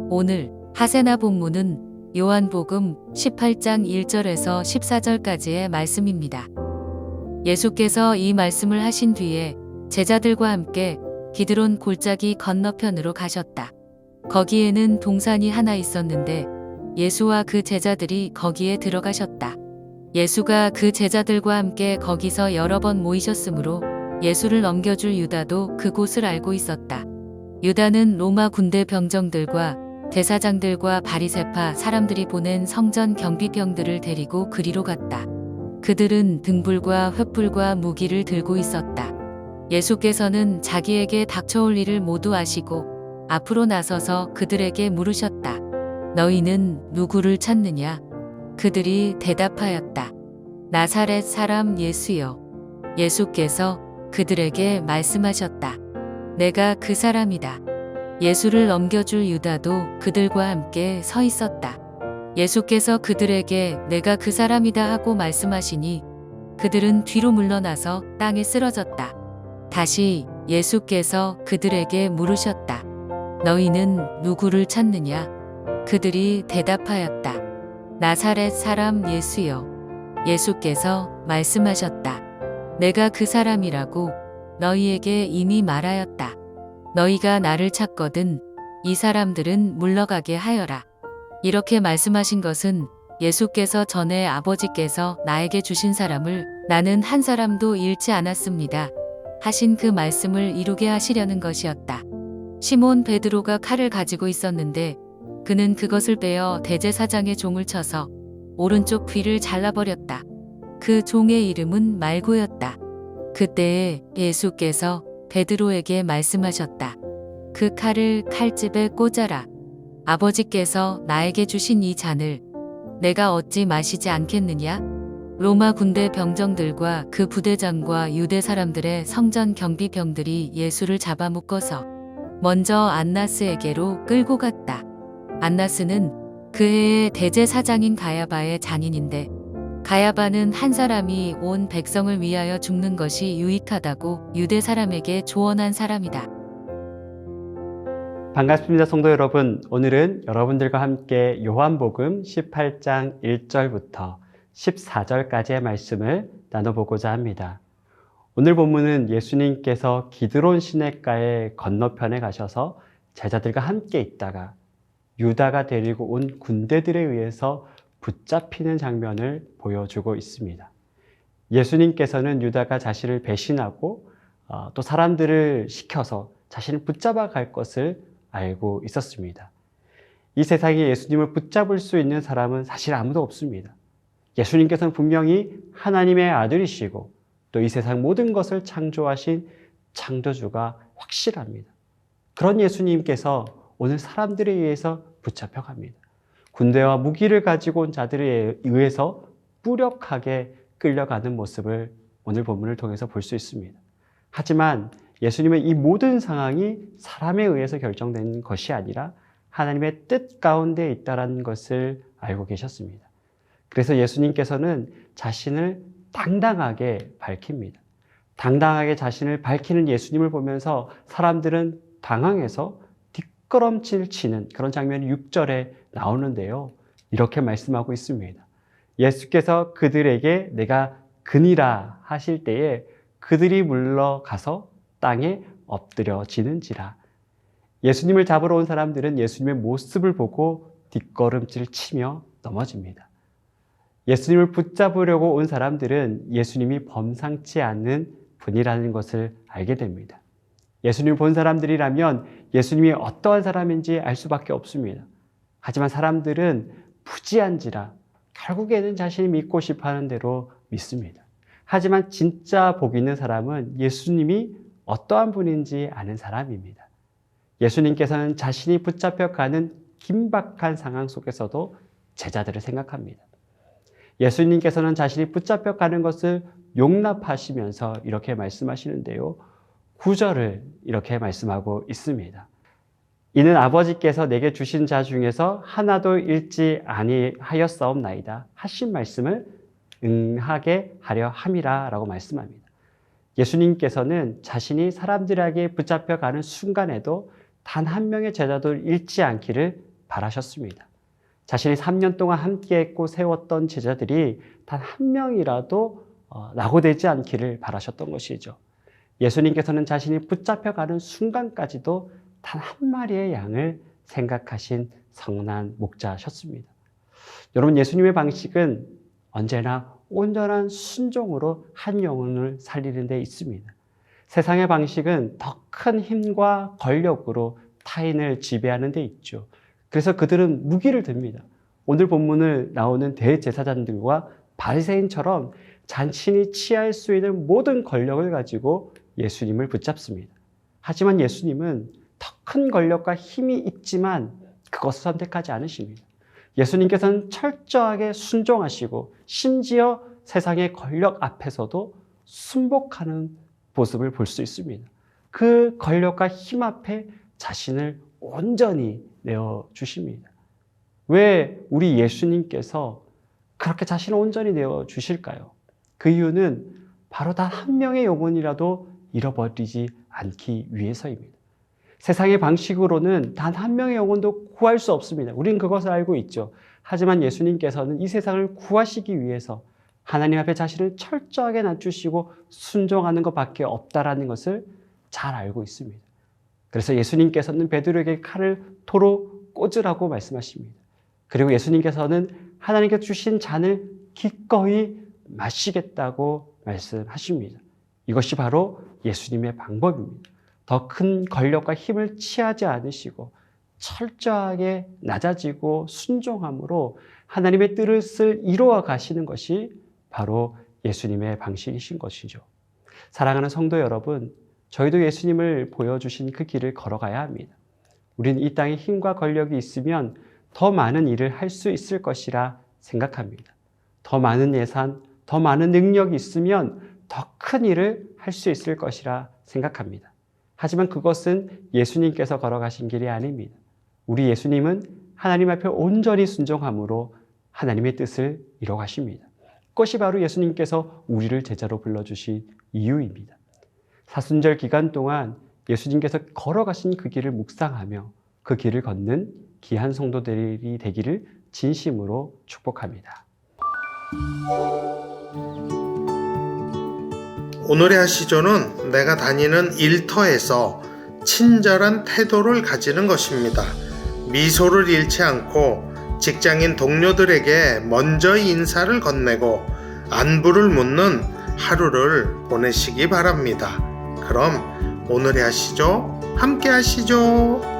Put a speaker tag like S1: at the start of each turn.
S1: 오늘 하세나 본문은 요한복음 18장 1절에서 14절까지의 말씀입니다. 예수께서 이 말씀을 하신 뒤에 제자들과 함께 기드론 골짜기 건너편으로 가셨다. 거기에는 동산이 하나 있었는데 예수와 그 제자들이 거기에 들어가셨다. 예수가 그 제자들과 함께 거기서 여러 번 모이셨으므로 예수를 넘겨줄 유다도 그곳을 알고 있었다. 유다는 로마 군대 병정들과 대사장들과 바리새파 사람들이 보낸 성전 경비병들을 데리고 그리로 갔다. 그들은 등불과 횃불과 무기를 들고 있었다. 예수께서는 자기에게 닥쳐올 일을 모두 아시고 앞으로 나서서 그들에게 물으셨다. 너희는 누구를 찾느냐? 그들이 대답하였다. 나사렛 사람 예수여. 예수께서 그들에게 말씀하셨다. 내가 그 사람이다. 예수를 넘겨줄 유다도 그들과 함께 서 있었다. 예수께서 그들에게 내가 그 사람이다 하고 말씀하시니 그들은 뒤로 물러나서 땅에 쓰러졌다. 다시 예수께서 그들에게 물으셨다. 너희는 누구를 찾느냐? 그들이 대답하였다. 나사렛 사람 예수여. 예수께서 말씀하셨다. 내가 그 사람이라고 너희에게 이미 말하였다. 너희가 나를 찾거든 이 사람들은 물러가게 하여라. 이렇게 말씀하신 것은 예수께서 전에 아버지께서 나에게 주신 사람을 나는 한 사람도 잃지 않았습니다 하신 그 말씀을 이루게 하시려는 것이었다. 시몬 베드로가 칼을 가지고 있었는데 그는 그것을 빼어 대제사장의 종을 쳐서 오른쪽 귀를 잘라버렸다. 그 종의 이름은 말고였다. 그때에 예수께서 베드로에게 말씀하셨다. 그 칼을 칼집에 꽂아라. 아버지께서 나에게 주신 이 잔을 내가 어찌 마시지 않겠느냐? 로마 군대 병정들과 그 부대장과 유대 사람들의 성전 경비병들이 예수를 잡아묶어서 먼저 안나스에게로 끌고 갔다. 안나스는 그 해의 대제사장인 가야바의 장인인데 가야바는 한 사람이 온 백성을 위하여 죽는 것이 유익하다고 유대 사람에게 조언한 사람이다.
S2: 반갑습니다, 성도 여러분. 오늘은 여러분들과 함께 요한복음 18장 1절부터 14절까지의 말씀을 나눠보고자 합니다. 오늘 본문은 예수님께서 기드론 시냇가의 건너편에 가셔서 제자들과 함께 있다가 유다가 데리고 온 군대들에 의해서 붙잡히는 장면을 보여주고 있습니다. 예수님께서는 유다가 자신을 배신하고 또 사람들을 시켜서 자신을 붙잡아 갈 것을 알고 있었습니다. 이 세상에 예수님을 붙잡을 수 있는 사람은 사실 아무도 없습니다. 예수님께서는 분명히 하나님의 아들이시고 또 이 세상 모든 것을 창조하신 창조주가 확실합니다. 그런 예수님께서 오늘 사람들에 의해서 붙잡혀 갑니다. 군대와 무기를 가지고 온 자들에 의해서 무력하게 끌려가는 모습을 오늘 본문을 통해서 볼 수 있습니다. 하지만 예수님은 이 모든 상황이 사람에 의해서 결정된 것이 아니라 하나님의 뜻 가운데 있다는 것을 알고 계셨습니다. 그래서 예수님께서는 자신을 당당하게 밝힙니다. 당당하게 자신을 밝히는 예수님을 보면서 사람들은 당황해서 뒷걸음질 치는 그런 장면이 6절에 나오는데요. 이렇게 말씀하고 있습니다. 예수께서 그들에게 내가 그니라 하실 때에 그들이 물러가서 땅에 엎드려지는지라. 예수님을 잡으러 온 사람들은 예수님의 모습을 보고 뒷걸음질 치며 넘어집니다. 예수님을 붙잡으려고 온 사람들은 예수님이 범상치 않는 분이라는 것을 알게 됩니다. 예수님을 본 사람들이라면 예수님이 어떠한 사람인지 알 수밖에 없습니다. 하지만 사람들은 부지한지라 결국에는 자신이 믿고 싶어하는 대로 믿습니다. 하지만 진짜 복 있는 사람은 예수님이 어떠한 분인지 아는 사람입니다. 예수님께서는 자신이 붙잡혀가는 긴박한 상황 속에서도 제자들을 생각합니다. 예수님께서는 자신이 붙잡혀가는 것을 용납하시면서 이렇게 말씀하시는데요. 9절을 이렇게 말씀하고 있습니다. 이는 아버지께서 내게 주신 자 중에서 하나도 잃지 아니하였사옵나이다 하신 말씀을 응하게 하려 함이라 라고 말씀합니다. 예수님께서는 자신이 사람들에게 붙잡혀가는 순간에도 단 한 명의 제자도 잃지 않기를 바라셨습니다. 자신이 3년 동안 함께했고 세웠던 제자들이 단 한 명이라도 낙오되지 않기를 바라셨던 것이죠. 예수님께서는 자신이 붙잡혀가는 순간까지도 단 한 마리의 양을 생각하신 성난 목자셨습니다. 여러분, 예수님의 방식은 언제나 온전한 순종으로 한 영혼을 살리는 데 있습니다. 세상의 방식은 더 큰 힘과 권력으로 타인을 지배하는 데 있죠. 그래서 그들은 무기를 듭니다. 오늘 본문을 나오는 대제사장들과 바리새인처럼 자신이 취할 수 있는 모든 권력을 가지고 예수님을 붙잡습니다. 하지만 예수님은 더 큰 권력과 힘이 있지만 그것을 선택하지 않으십니다. 예수님께서는 철저하게 순종하시고 심지어 세상의 권력 앞에서도 순복하는 모습을 볼 수 있습니다. 그 권력과 힘 앞에 자신을 온전히 내어주십니다. 왜 우리 예수님께서 그렇게 자신을 온전히 내어주실까요? 그 이유는 바로 단 한 명의 영혼이라도 잃어버리지 않기 위해서입니다. 세상의 방식으로는 단 한 명의 영혼도 구할 수 없습니다. 우리는 그것을 알고 있죠. 하지만 예수님께서는 이 세상을 구하시기 위해서 하나님 앞에 자신을 철저하게 낮추시고 순종하는 것밖에 없다라는 것을 잘 알고 있습니다. 그래서 예수님께서는 베드로에게 칼을 토로 꽂으라고 말씀하십니다. 그리고 예수님께서는 하나님께 주신 잔을 기꺼이 마시겠다고 말씀하십니다. 이것이 바로 예수님의 방법입니다. 더 큰 권력과 힘을 취하지 않으시고 철저하게 낮아지고 순종함으로 하나님의 뜻을 이루어 가시는 것이 바로 예수님의 방식이신 것이죠. 사랑하는 성도 여러분, 저희도 예수님을 보여주신 그 길을 걸어가야 합니다. 우리는 이 땅에 힘과 권력이 있으면 더 많은 일을 할 수 있을 것이라 생각합니다. 더 많은 예산, 더 많은 능력이 있으면 더 큰 일을 할 수 있을 것이라 생각합니다. 하지만 그것은 예수님께서 걸어가신 길이 아닙니다. 우리 예수님은 하나님 앞에 온전히 순종함으로 하나님의 뜻을 이뤄 가십니다. 그것이 바로 예수님께서 우리를 제자로 불러주신 이유입니다. 사순절 기간 동안 예수님께서 걸어가신 그 길을 묵상하며 그 길을 걷는 귀한 성도들이 되기를 진심으로 축복합니다.
S3: 오늘의 하시조는 내가 다니는 일터에서 친절한 태도를 가지는 것입니다. 미소를 잃지 않고 직장인 동료들에게 먼저 인사를 건네고 안부를 묻는 하루를 보내시기 바랍니다. 그럼 오늘의 하시조 함께 하시죠.